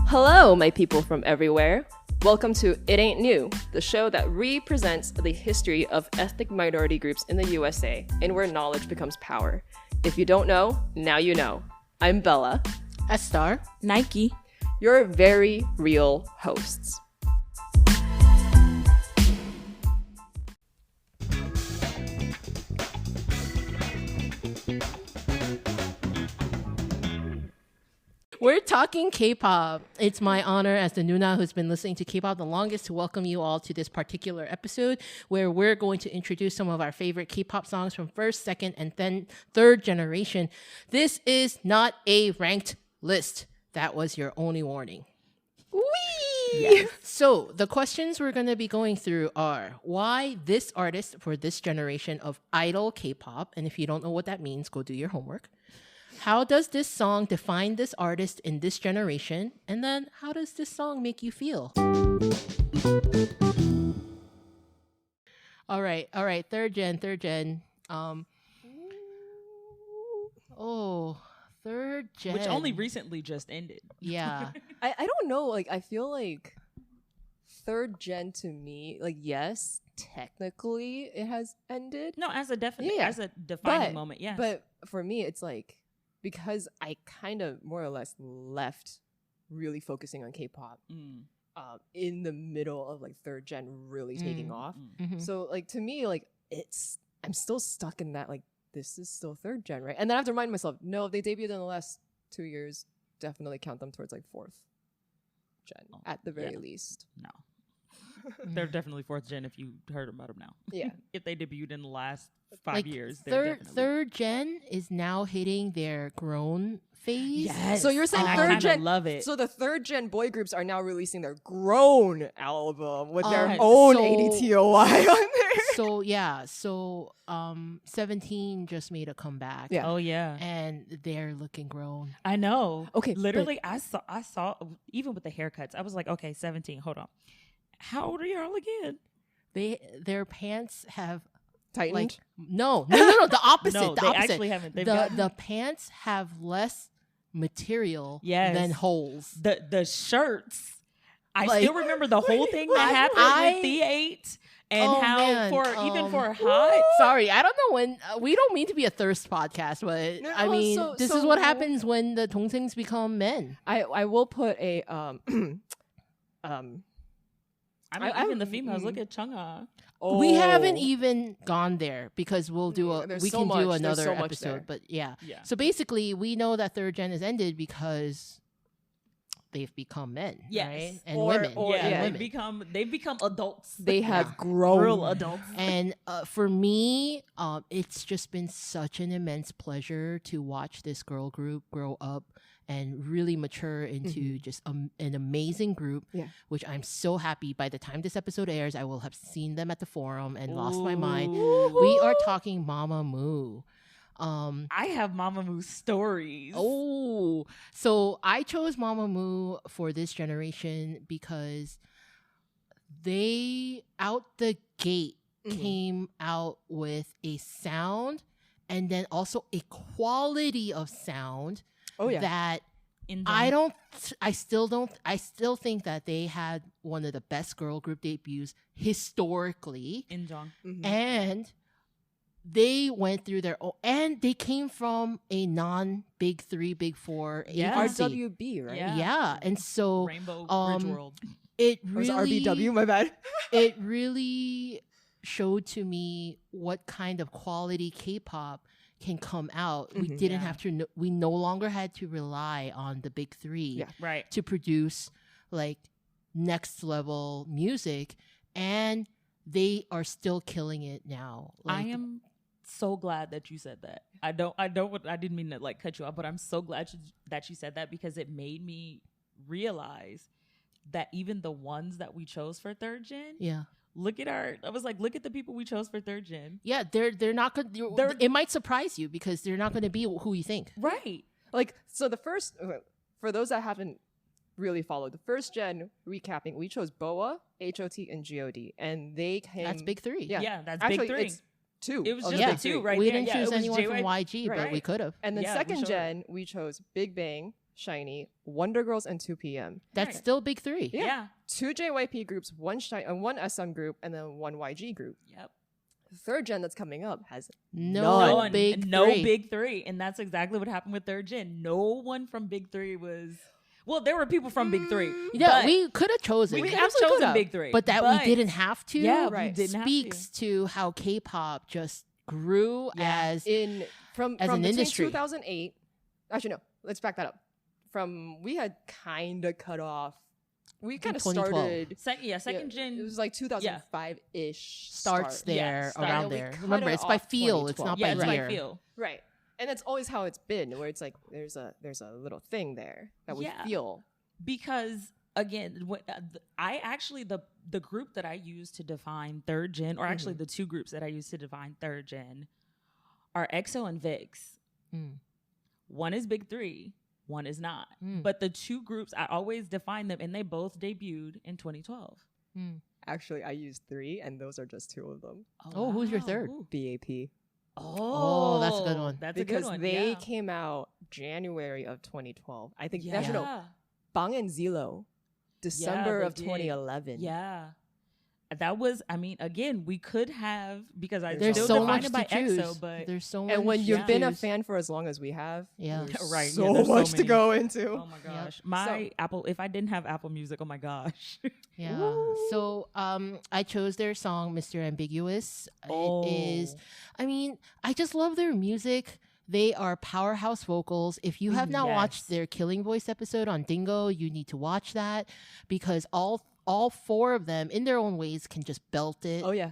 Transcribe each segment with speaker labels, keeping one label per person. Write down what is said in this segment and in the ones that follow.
Speaker 1: Hello, my people from everywhere. Welcome to It Ain't New, the show that represents the history of ethnic minority groups in the USA and where knowledge becomes power. If you don't know, now you know. I'm Bella.
Speaker 2: Estar.
Speaker 3: Nyke.
Speaker 1: Your very real hosts.
Speaker 2: We're talking K-pop. It's my honor as the Nuna who's been listening to K-pop the longest to welcome you all to this particular episode where we're going to introduce some of our favorite K-pop songs from first, second, and then third generation. This is not a ranked list. That was your only warning. Whee! Yes. So the questions we're going to be going through are why this artist for this generation of idol K-pop, and if you don't know what that means, go do your homework. How does this song define this artist in this generation? And then how does this song make you feel? All right. Third gen. Third gen.
Speaker 3: Which only recently just ended.
Speaker 2: Yeah.
Speaker 1: I don't know. Like, I feel like third gen to me, like, yes, technically it has ended.
Speaker 3: No, as a defining moment, yes.
Speaker 1: But for me, it's like, because I kind of more or less left really focusing on K-pop in the middle of like third gen really taking off.
Speaker 2: Mm-hmm.
Speaker 1: So like to me, like I'm still stuck in that like this is still third gen, right? And then I have to remind myself, no, if they debuted in the last 2 years, definitely count them towards like fourth gen at the very least.
Speaker 3: No. They're definitely fourth gen if you heard about them now.
Speaker 1: Yeah.
Speaker 3: If they debuted in the last 5 years.
Speaker 2: Third gen is now hitting their grown phase.
Speaker 1: Yes. So you're saying
Speaker 3: I
Speaker 1: third gen
Speaker 3: love it.
Speaker 1: So the third gen boy groups are now releasing their grown album with their own ADTOY on there.
Speaker 2: So yeah, 17 just made a comeback.
Speaker 1: Yeah.
Speaker 3: Oh yeah.
Speaker 2: And they're looking grown.
Speaker 3: I know.
Speaker 1: Okay.
Speaker 3: Literally I saw even with the haircuts, I was like, okay, 17, hold on. How old are y'all again?
Speaker 2: Their pants have
Speaker 1: Tightened?
Speaker 2: like no. The opposite.
Speaker 3: No,
Speaker 2: the
Speaker 3: they
Speaker 2: opposite.
Speaker 3: actually haven't.
Speaker 2: The pants have less material than holes.
Speaker 3: The shirts. I
Speaker 2: Like-
Speaker 3: still remember the whole thing that happened with B.A.P and even for hot.
Speaker 2: Sorry, I don't know when. We don't mean to be a thirst podcast, but
Speaker 1: No,
Speaker 2: I mean, this is what happens when the dongsengs become men.
Speaker 1: I will put a
Speaker 3: Even the females. Look at Chungha.
Speaker 2: We haven't even gone there because we'll do
Speaker 1: There's
Speaker 2: we
Speaker 1: so
Speaker 2: can
Speaker 1: much.
Speaker 2: do
Speaker 1: There's
Speaker 2: another
Speaker 1: so much
Speaker 2: episode.
Speaker 1: there.
Speaker 2: But yeah.
Speaker 3: Yeah.
Speaker 2: So basically, we know that third gen has ended because they've become men,
Speaker 3: Yes.
Speaker 2: right? And
Speaker 1: Or-
Speaker 2: women.
Speaker 1: or-
Speaker 2: and
Speaker 1: yeah.
Speaker 2: women.
Speaker 3: They've become adults.
Speaker 1: They have grown.
Speaker 3: Real adults.
Speaker 2: And for me, it's just been such an immense pleasure to watch this girl group grow up and really mature into just an amazing group, which I'm so happy. By the time this episode airs, I will have seen them at the forum and lost my mind. We are talking Mamamoo.
Speaker 3: I have Mamamoo stories.
Speaker 2: Oh, so I chose Mamamoo for this generation because they out the gate came out with a sound and then also a quality of sound that I still think that they had one of the best girl group debuts historically.
Speaker 3: Injong.
Speaker 2: And they went through their own, and they came from a non-big three, big four agency.
Speaker 1: RWB, right?
Speaker 2: Yeah. And so
Speaker 3: Rainbow Bridge World.
Speaker 2: it
Speaker 1: Or was it
Speaker 2: really
Speaker 1: RBW? My bad.
Speaker 2: it really showed to me what kind of quality K-pop can come out. We didn't have to we no longer had to rely on the big three
Speaker 3: Right.
Speaker 2: to produce like next level music, and they are still killing it now.
Speaker 3: I am so glad that you said that. I didn't mean to like cut you off, but I'm so glad that you said that because it made me realize that even the ones that we chose for third gen, look at the people we chose for third gen.
Speaker 2: Yeah, they're not good. It might surprise you because they're not going to be who you think.
Speaker 3: Right.
Speaker 1: Like, so the first, for those that haven't really followed, the first gen recapping, we chose BoA, HOT, and GOD. And they came.
Speaker 2: That's big three.
Speaker 3: Yeah, that's
Speaker 1: Actually,
Speaker 3: big three.
Speaker 1: It's two.
Speaker 3: It was
Speaker 1: of
Speaker 3: just
Speaker 1: the
Speaker 3: the
Speaker 1: big
Speaker 3: two
Speaker 1: three.
Speaker 3: right
Speaker 2: We
Speaker 3: there.
Speaker 2: didn't
Speaker 3: Yeah,
Speaker 2: choose
Speaker 3: it was
Speaker 2: anyone
Speaker 3: JY
Speaker 2: from YG, but
Speaker 1: Right.
Speaker 2: we could have.
Speaker 1: And then
Speaker 3: Yeah,
Speaker 1: second
Speaker 3: we sure.
Speaker 1: gen, we chose Big Bang, SHINee, Wonder Girls, and 2PM.
Speaker 2: That's still big three.
Speaker 3: Yeah.
Speaker 1: 2 JYP groups, one SM group, and then one YG group.
Speaker 3: Yep.
Speaker 1: Third gen that's coming up has
Speaker 2: No big three.
Speaker 3: Big three. And that's exactly what happened with third gen. No one from big three was... Well, there were people from big three.
Speaker 2: Yeah, we could have chosen.
Speaker 3: We could have chosen big three.
Speaker 2: But that we didn't have to.
Speaker 3: Yeah,
Speaker 1: right.
Speaker 3: we didn't
Speaker 2: speaks
Speaker 3: have to.
Speaker 2: how K-pop just grew as an industry.
Speaker 1: 2008. Actually, no. Let's back that up. We had kind of cut off. We kind of started.
Speaker 3: Second gen.
Speaker 1: It was like 2005-ish.
Speaker 2: Starts there,
Speaker 3: Yeah,
Speaker 2: around there. Remember, it's by feel. It's not by
Speaker 3: it's
Speaker 2: year.
Speaker 3: by feel.
Speaker 1: Right. And that's always how it's been, where it's like there's a little thing there that we feel.
Speaker 3: Because again, the group that I use to define third gen, or actually the two groups that I use to define third gen, are EXO and VIX. One is big three, one is not. But the two groups, I always define them, and they both debuted in 2012.
Speaker 1: Actually, I use 3, and those are just 2 of them.
Speaker 2: Oh, who's your third?
Speaker 3: Ooh.
Speaker 1: B.A.P.
Speaker 2: Oh, that's a good one.
Speaker 3: That's
Speaker 1: because
Speaker 3: a good one.
Speaker 1: they came out January of 2012. I think actually no, Bang and Zilo, December of 2011.
Speaker 3: Yeah. That was, I mean, again, we could have, because I
Speaker 2: there's
Speaker 3: still
Speaker 2: so
Speaker 3: define
Speaker 2: much
Speaker 3: it by
Speaker 2: to choose.
Speaker 3: EXO, but
Speaker 2: There's so much.
Speaker 1: And when you've been a
Speaker 2: choose.
Speaker 1: fan for as long as we have, there's
Speaker 3: Right,
Speaker 1: so
Speaker 3: there's
Speaker 1: much to
Speaker 3: many.
Speaker 1: go into.
Speaker 3: Oh my gosh. My Apple, if I didn't have Apple Music, oh my gosh.
Speaker 2: Yeah. So I chose their song, Mr. Ambiguous.
Speaker 3: Oh.
Speaker 2: It is, I mean, I just love their music. They are powerhouse vocals. If you have not watched their Killing Voice episode on Dingo, you need to watch that, because all 4 of them in their own ways can just belt it.
Speaker 1: Oh yeah.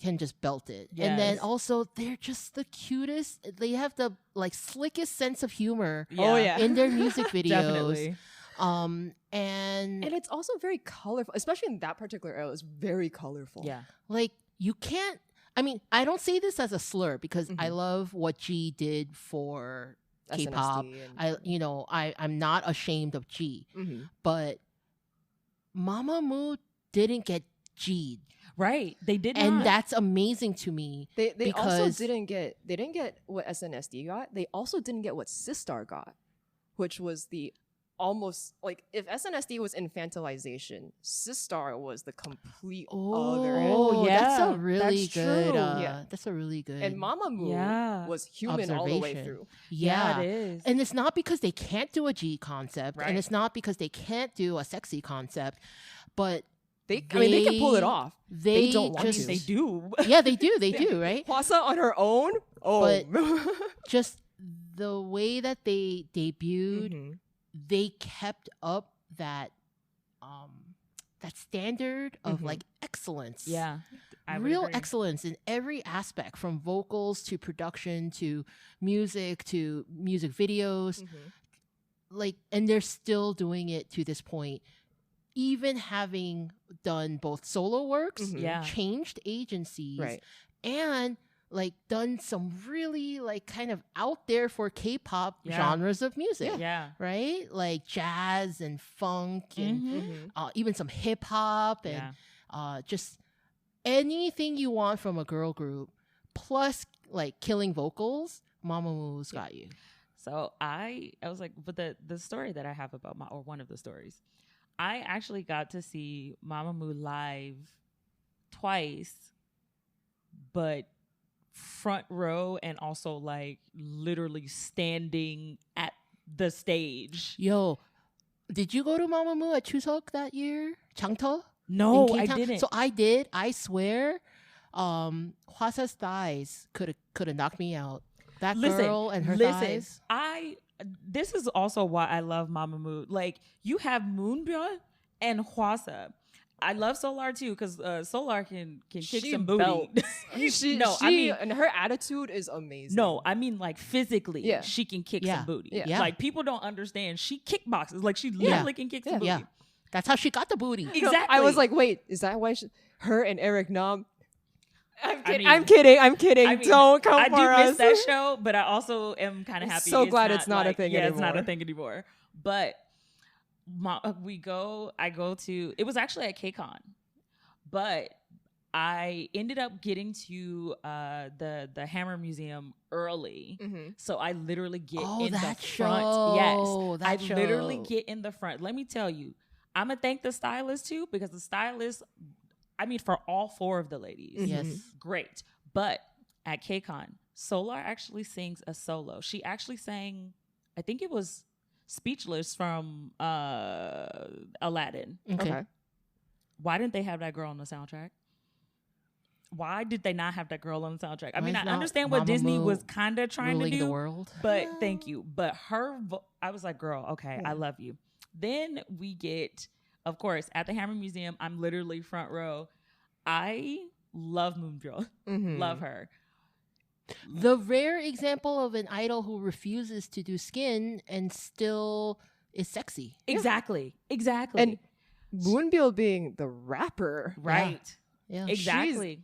Speaker 2: Can just belt it.
Speaker 3: Yes.
Speaker 2: And then also they're just the cutest. They have the like slickest sense of humor
Speaker 1: Oh yeah.
Speaker 2: in their music videos.
Speaker 3: Definitely.
Speaker 2: And
Speaker 1: it's also very colorful, especially in that particular era. It's very colorful.
Speaker 3: Yeah.
Speaker 2: like you can't, I mean, I don't say this as a slur because I love what G did for K-pop. I'm not ashamed of G, but Mamamoo didn't get G'd.
Speaker 3: Right. They did not.
Speaker 2: And that's amazing to me.
Speaker 1: They also didn't get what SNSD got. They also didn't get what Sistar got, which was the almost like if SNSD was infantilization, Sistar was the complete other end.
Speaker 2: Oh,
Speaker 3: yeah,
Speaker 2: that's a really
Speaker 3: that's
Speaker 2: good.
Speaker 3: true.
Speaker 2: That's a really good.
Speaker 1: And Mamamoo was human all the way
Speaker 2: observation.
Speaker 1: through.
Speaker 2: Yeah,
Speaker 3: it is.
Speaker 2: And it's not because they can't do a G concept,
Speaker 3: Right.
Speaker 2: and it's not because they can't do a sexy concept, but
Speaker 1: They can pull it off.
Speaker 2: They
Speaker 1: don't want
Speaker 2: just,
Speaker 1: to.
Speaker 3: They do.
Speaker 2: Yeah, they do. They do, right?
Speaker 1: Hwasa on her own. Oh,
Speaker 2: But just the way that they debuted, they kept up that standard of like excellence.
Speaker 3: Yeah. I would
Speaker 2: Real
Speaker 3: agree.
Speaker 2: excellence in every aspect, from vocals to production to music videos. Like, and they're still doing it to this point, even having done both solo works, changed agencies,
Speaker 1: Right.
Speaker 2: and like done some really like kind of out there for K-pop genres of music.
Speaker 3: Yeah.
Speaker 2: Right? Like jazz and funk and even some hip hop and just anything you want from a girl group, plus like killing vocals. Mamamoo's got you.
Speaker 3: So I was like, but the story that I have about or one of the stories, I actually got to see Mamamoo live twice, but front row and also like literally standing at the stage.
Speaker 2: Yo, did you go to Mamamoo at Chuseok that year? Changto?
Speaker 3: No,
Speaker 2: In
Speaker 3: I
Speaker 2: K-Town?
Speaker 3: didn't.
Speaker 2: So I did. I swear, Hwasa's thighs could have knocked me out. That girl and her thighs.
Speaker 3: This is also why I love Mamamoo. Like, you have Moonbyul and Hwasa. I love Solar too, because Solar can kick some booty.
Speaker 1: And her attitude is amazing.
Speaker 3: No, I mean like physically, she can kick some booty.
Speaker 2: Yeah.
Speaker 3: Like, people don't understand. She kickboxes. Like, she literally can kick some booty.
Speaker 2: Yeah, that's how she got the booty.
Speaker 3: Exactly.
Speaker 1: I was like, wait, is that why her and Eric Nam? I'm kidding. I mean, don't come for us.
Speaker 3: I do miss that show, but I also am kind of happy.
Speaker 1: So glad it's not a thing anymore.
Speaker 3: It's not a thing anymore. But I go to, it was actually at KCON, but I ended up getting to the Hammer Museum early, so I literally get in the front. Yes, I literally get in the front. Let me tell you, I'm gonna thank the stylist too, because the stylist, I mean, for all 4 of the ladies,
Speaker 2: Yes,
Speaker 3: great. But at KCON, Solar actually sings a solo. She actually sang, I think it was Speechless from Aladdin.
Speaker 2: Okay.
Speaker 3: Why didn't they have that girl on the soundtrack? Why did they not have that girl on the soundtrack? I mean, I understand what Disney was kind of trying to do,
Speaker 2: the world.
Speaker 3: but thank you. But I was like, girl, okay, I love you. Then we get, of course, at the Hammer Museum, I'm literally front row. I love Moonbyul. Love her.
Speaker 2: The rare example of an idol who refuses to do skin and still is sexy.
Speaker 3: Exactly.
Speaker 1: And Moonbyul being the rapper.
Speaker 3: Right.
Speaker 2: Yeah.
Speaker 3: Exactly.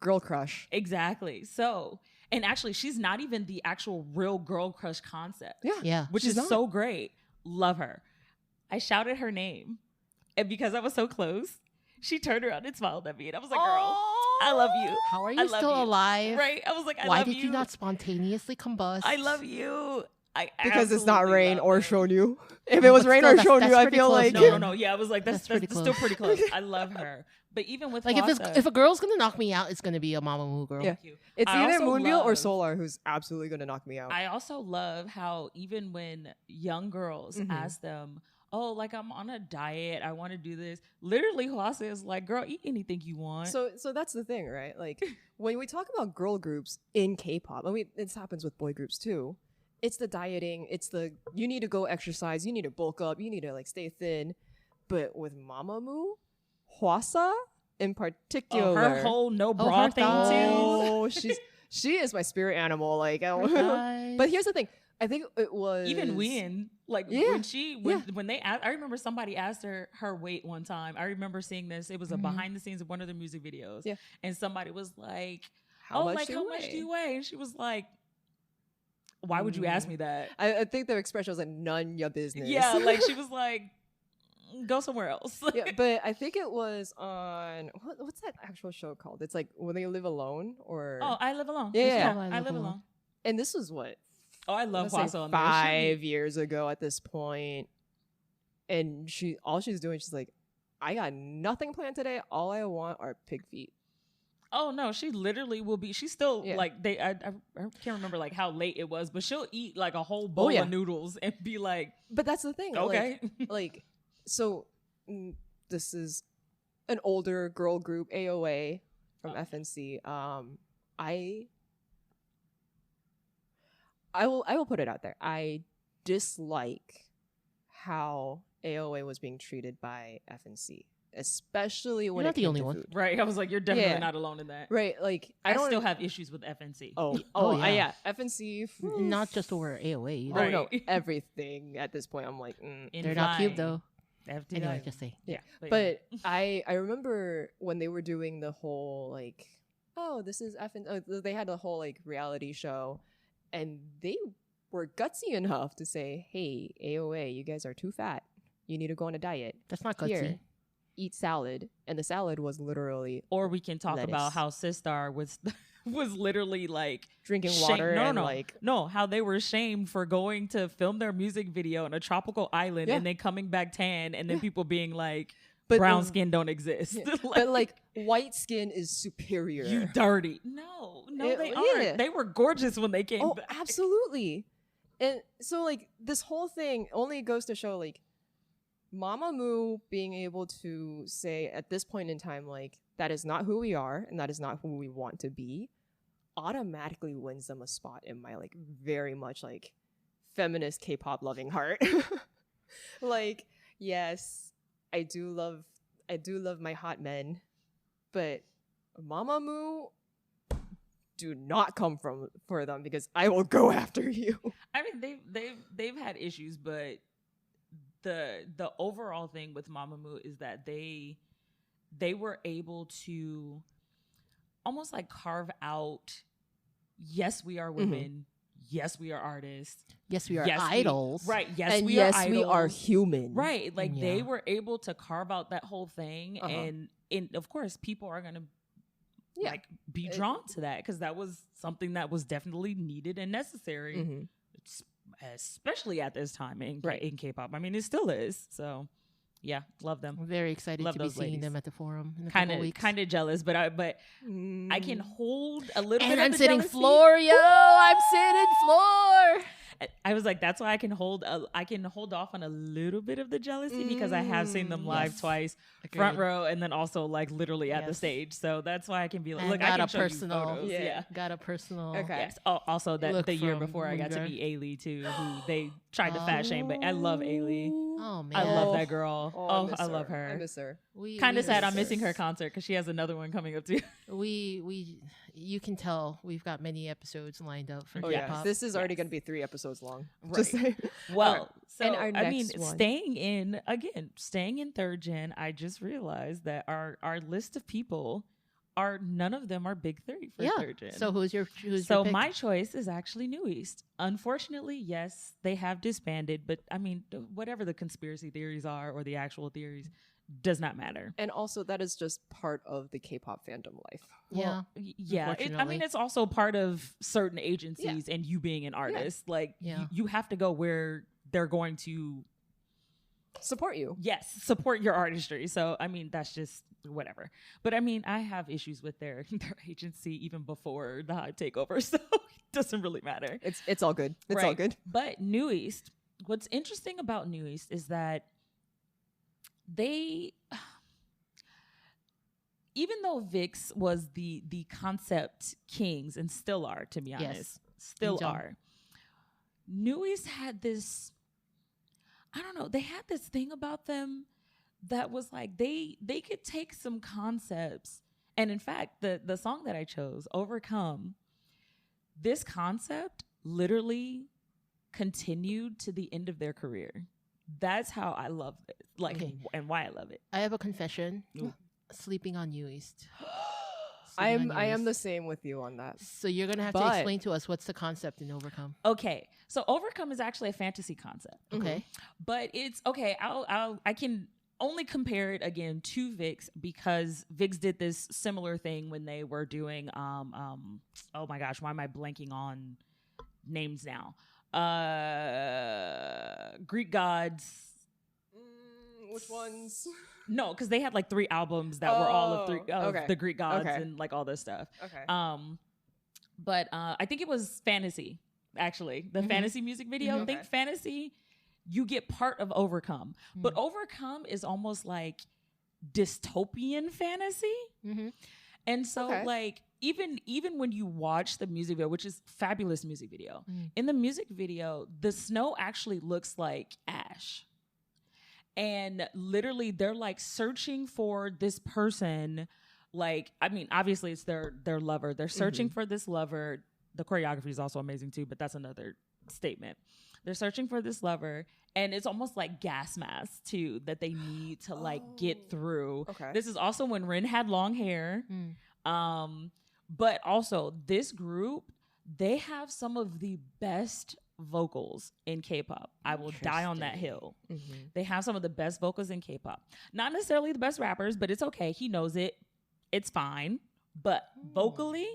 Speaker 1: Girl crush.
Speaker 3: Exactly. So, and actually, she's not even the actual real girl crush concept.
Speaker 2: Yeah.
Speaker 3: Which is so great. Love her. I shouted her name. And because I was so close, she turned around and smiled at me. And I was like, girl, I love you.
Speaker 2: How are you still alive?
Speaker 3: Right. I was like,
Speaker 2: why did you not spontaneously combust?
Speaker 3: I love you.
Speaker 1: Because it's not Rain or Shonyu. If it was Rain or Shonyu, I feel like
Speaker 3: no. Yeah, I was like, that's still pretty close. I love her. But even with
Speaker 2: like, if a girl's gonna knock me out, it's gonna be a Mamamoo girl.
Speaker 1: Yeah. It's either Moonbyul or Solar who's absolutely gonna knock me out.
Speaker 3: I also love how even when young girls ask them, oh, like, I'm on a diet, I want to do this, literally Hwasa is like, girl, eat anything you want.
Speaker 1: So that's the thing, right? Like, when we talk about girl groups in K-pop, I mean, this happens with boy groups too. It's the dieting, it's the, you need to go exercise, you need to bulk up, you need to, like, stay thin. But with Mamamoo, Hwasa in particular,
Speaker 3: her whole no bra thing too.
Speaker 1: she is my spirit animal. Like, but here's the thing. I think it was
Speaker 3: even Win, like, when they asked, I remember somebody asked her weight one time. I remember seeing this. It was a behind the scenes of one of the music videos. Yeah. And somebody was like, how much do you weigh? And she was like, why would you ask me that?
Speaker 1: I think the expression was like, none your business.
Speaker 3: Yeah, like, she was like, go somewhere else.
Speaker 1: Yeah, but I think it was on, what's that actual show called? It's like When They Live Alone, or
Speaker 3: I Live Alone.
Speaker 1: Yeah,
Speaker 3: I Live Alone.
Speaker 1: And this was what?
Speaker 3: Oh, I love Hwasa on
Speaker 1: 5 years ago at this point. And all she's doing, she's like, I got nothing planned today. All I want are pig feet.
Speaker 3: Oh no, she literally will be. She's still like I can't remember like how late it was, but she'll eat like a whole bowl of noodles and be like.
Speaker 1: But that's the thing.
Speaker 3: Okay,
Speaker 1: like so, this is an older girl group, AOA from FNC. I will put it out there. I dislike how AOA was being treated by FNC. Especially when
Speaker 2: you're not the only one,
Speaker 3: right? I was like, you're definitely not alone in that,
Speaker 1: right? Like, I still
Speaker 3: have issues with FNC.
Speaker 1: Yeah, FNC,
Speaker 2: not just over AOA.
Speaker 1: Right. Oh no, everything at this point. I'm like,
Speaker 2: they're not cute though.
Speaker 3: Anyway,
Speaker 2: just say
Speaker 1: But I remember when they were doing the whole like, oh, this is FNC. They had a whole like reality show, and they were gutsy enough to say, hey, AOA, you guys are too fat. You need to go on a diet.
Speaker 2: That's not gutsy.
Speaker 1: Here, eat salad. And the salad was literally
Speaker 3: or we can talk about how Estar was literally like
Speaker 1: drinking water
Speaker 3: how they were shamed for going to film their music video in a tropical island and then coming back tan and then people being like, but brown skin don't exist.
Speaker 1: But like, white skin is superior.
Speaker 3: You dirty. No, they aren't. They were gorgeous when they came back.
Speaker 1: Absolutely. And so like this whole thing only goes to show like Mamamoo being able to say at this point in time, like, that is not who we are and that is not who we want to be, automatically wins them a spot in my like very much like feminist K-pop loving heart. Like, yes, I do love my hot men, but Mamamoo, do not come for them because I will go after you.
Speaker 3: I mean, they've had issues, but the overall thing with Mamamoo is that they were able to almost like carve out, yes, we are women, yes, we are artists,
Speaker 2: yes, we are idols,
Speaker 3: right? Yes,
Speaker 1: and
Speaker 3: we are idols.
Speaker 1: We are human,
Speaker 3: right? Like they were able to carve out that whole thing and of course, people are gonna like be drawn to that because that was something that was definitely needed and necessary, especially at this time in K-pop. I mean, it still is. So, yeah, love them.
Speaker 2: I'm very excited
Speaker 3: Love
Speaker 2: to be
Speaker 3: those
Speaker 2: seeing
Speaker 3: ladies.
Speaker 2: them at the forum in a couple weeks.
Speaker 3: Kind of jealous, but I can hold a little bit.
Speaker 2: And
Speaker 3: of
Speaker 2: I'm
Speaker 3: the
Speaker 2: sitting
Speaker 3: jealousy.
Speaker 2: floor, yo. I'm sitting floor.
Speaker 3: I was like, that's why I can hold off on a little bit of the jealousy because I have seen them live twice, front row, and then also like literally at the stage. So that's why I can be like, look, I can show you photos.
Speaker 2: Got a personal.
Speaker 1: Okay.
Speaker 3: Yes. Also, that the year before I got to
Speaker 2: Moongar.
Speaker 3: meet A-Lee too, who they tried to fat shame, but I love A-Lee.
Speaker 2: Oh man,
Speaker 3: I love that girl.
Speaker 1: I
Speaker 3: love her.
Speaker 1: I miss her.
Speaker 3: Kind of sad I'm missing her concert because she has another one coming up too.
Speaker 2: You can tell we've got many episodes lined up for K-pop.
Speaker 1: Yeah. This is already going to be 3 episodes long.
Speaker 3: Right.
Speaker 1: Just saying.
Speaker 3: Well, so
Speaker 1: And our
Speaker 3: I mean,
Speaker 1: next one.
Speaker 3: staying in third gen, I just realized that our list of people none of them are big 3 for third gen.
Speaker 2: So who's your pick?
Speaker 3: My choice is actually New East. Unfortunately, yes, they have disbanded, but I mean, whatever the conspiracy theories are or the actual theories does not matter.
Speaker 1: And also, that is just part of the K-pop fandom life.
Speaker 3: Well, yeah. I mean, it's also part of certain agencies and you being an artist. Like, you have to go where they're going to
Speaker 1: support you.
Speaker 3: Yes, support your artistry. So, I mean, that's just whatever. But I mean, I have issues with their agency even before the Hype takeover, so it doesn't really matter.
Speaker 1: It's all good. It's all good.
Speaker 3: But New East, what's interesting about New East is that they, even though VIX was the concept kings and still are, to be honest, still are, New East had this, I don't know, they had this thing about them that was like they could take some concepts, and in fact the song that I chose, Overcome, this concept literally continued to the end of their career. That's how I love it, and why I love it.
Speaker 2: I have a confession. Sleeping on New East.
Speaker 1: I am the same with you on that.
Speaker 2: So you're gonna have to explain to us what's the concept in Overcome.
Speaker 3: Okay, so Overcome is actually a fantasy concept.
Speaker 2: Okay,
Speaker 3: but it's okay. I can only compare it again to VIX because VIX did this similar thing when they were doing oh my gosh, why am I blanking on names now? Greek gods.
Speaker 1: Which ones?
Speaker 3: No, because they had like 3 albums that were all of the Greek gods and like all this stuff.
Speaker 1: Okay.
Speaker 3: But I think it was Fantasy, actually. The Fantasy music video. Think Fantasy, you get part of Overcome. But Overcome is almost like dystopian fantasy. And so like even when you watch the music video, which is fabulous music video, in the music video, the snow actually looks like ash. And literally they're like searching for this person. Like, I mean, obviously it's their lover. They're searching for this lover. The choreography is also amazing too, but that's another statement. They're searching for this lover, and it's almost like gas masks too that they need to like get through. Okay. This is also when Rin had long hair. But also this group, they have some of the best vocals in K-pop. I will die on that hill. They have some of the best vocals in K-pop. Not necessarily the best rappers, but it's okay. He knows it. It's fine. But vocally,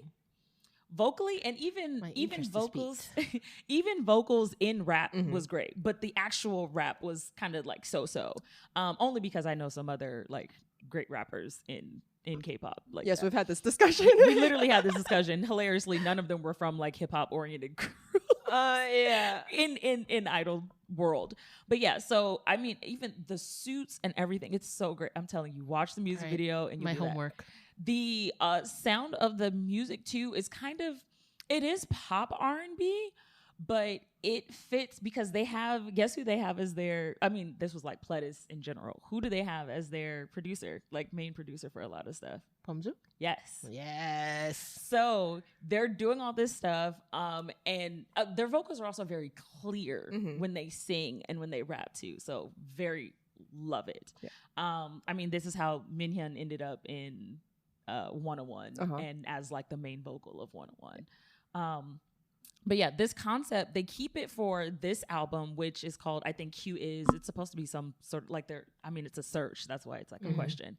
Speaker 3: and even vocals, even vocals in rap was great. But the actual rap was kind of like so. Only because I know some other like great rappers in K-pop. Like, yes,
Speaker 1: we've had this discussion.
Speaker 3: We literally had this discussion. Hilariously, none of them were from like hip hop oriented groups. In idol world. But yeah, so I mean, even the suits and everything, it's so great. I'm telling you, watch the music video and
Speaker 2: my homework.
Speaker 3: The sound of the music too is it is pop R&B, but it fits because they have, guess who they have as their, I mean, this was like Pledis in general. Who do they have as their producer, like main producer for a lot of stuff?
Speaker 2: Pamzu?
Speaker 3: Yes. So they're doing all this stuff, and their vocals are also very clear when they sing and when they rap too. So very love it. Yeah. I mean, this is how Minhyun ended up in 101 and as like the main vocal of 101. But yeah, this concept, they keep it for this album, which is called, I think Q is, it's supposed to be some sort of like it's a search. That's why it's like a question.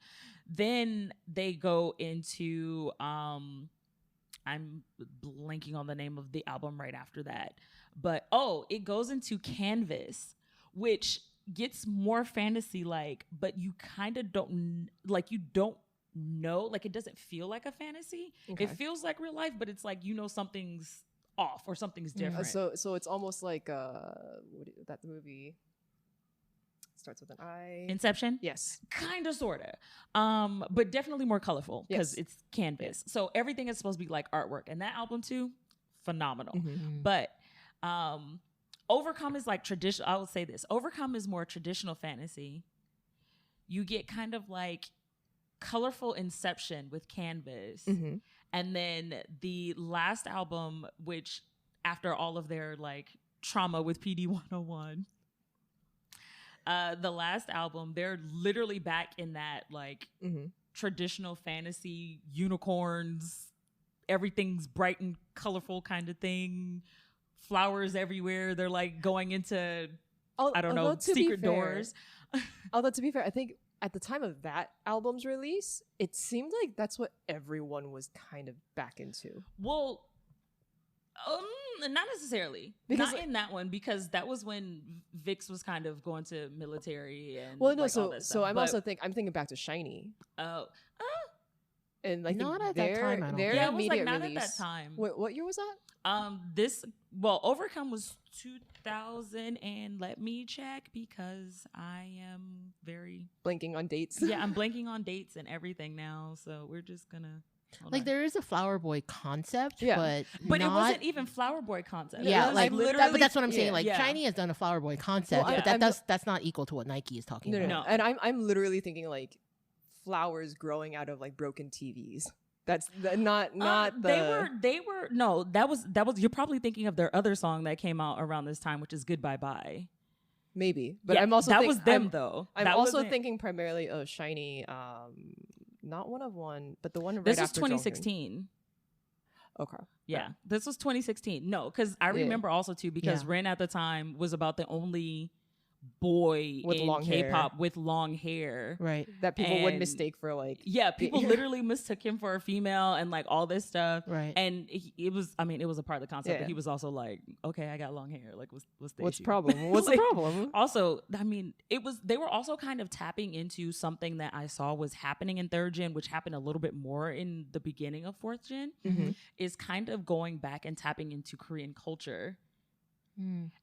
Speaker 3: Then they go into, I'm blanking on the name of the album right after that. But, it goes into Canvas, which gets more fantasy-like, but you kind of don't, like, you don't know, like, it doesn't feel like a fantasy. Okay. It feels like real life, but it's like, something's off or something's different.
Speaker 1: So it's almost like that movie starts with an I.
Speaker 3: Inception?
Speaker 1: Yes.
Speaker 3: Kind of, sort of. But definitely more colorful because it's canvas. Yeah. So everything is supposed to be like artwork. And that album too, phenomenal. But Overcome is like traditional. I will say this. Overcome is more traditional fantasy. You get kind of like colorful Inception with Canvas. And then the last album, which after all of their like trauma with PD 101, the last album, they're literally back in that like traditional fantasy, unicorns, everything's bright and colorful kind of thing, flowers everywhere. They're like going into, I don't know, secret doors.
Speaker 1: Although to be fair, I think at the time of that album's release, it seemed like that's what everyone was kind of back into.
Speaker 3: Well, not necessarily. Because not in that one, because that was when Vix was kind of going to military and all that stuff.
Speaker 1: I'm thinking back to Shiny.
Speaker 3: Oh.
Speaker 1: And like
Speaker 2: not at that time. I don't think.
Speaker 3: Yeah, it was like not at that time.
Speaker 1: What year was that?
Speaker 3: Overcome was 2000, and let me check because I am very
Speaker 1: blanking on dates.
Speaker 3: Yeah, I'm blanking on dates and everything now. So we're just gonna
Speaker 2: there is a Flower Boy concept,
Speaker 3: but it wasn't even Flower Boy concept.
Speaker 2: Yeah,
Speaker 3: like
Speaker 2: literally. But that's what I'm saying. Like Shiny has done a Flower Boy concept, but that's not equal to what Nyke is talking about.
Speaker 1: No. And I'm literally thinking like flowers growing out of like broken TVs. That's not
Speaker 3: they were no, that was you're probably thinking of their other song that came out around this time, which is Goodbye Bye.
Speaker 1: Maybe. But I'm also
Speaker 3: was them though.
Speaker 1: I'm also thinking primarily of Shiny, not one of one, but the one right after.
Speaker 3: This was 2016.
Speaker 1: Okay.
Speaker 3: Yeah. This was 2016. No, because I remember also too, because Ren at the time was about the only boy
Speaker 1: with
Speaker 3: in
Speaker 1: long
Speaker 3: K-pop
Speaker 1: hair.
Speaker 3: with long hair,
Speaker 2: right?
Speaker 1: That people would mistake for like
Speaker 3: people literally mistook him for a female and like all this stuff,
Speaker 2: right?
Speaker 3: And it was a part of the concept, but he was also like, okay, I got long hair, like what's the issue?
Speaker 1: Problem? What's the problem?
Speaker 3: Also, I mean, they were also kind of tapping into something that I saw was happening in third gen, which happened a little bit more in the beginning of fourth gen, is kind of going back and tapping into Korean culture.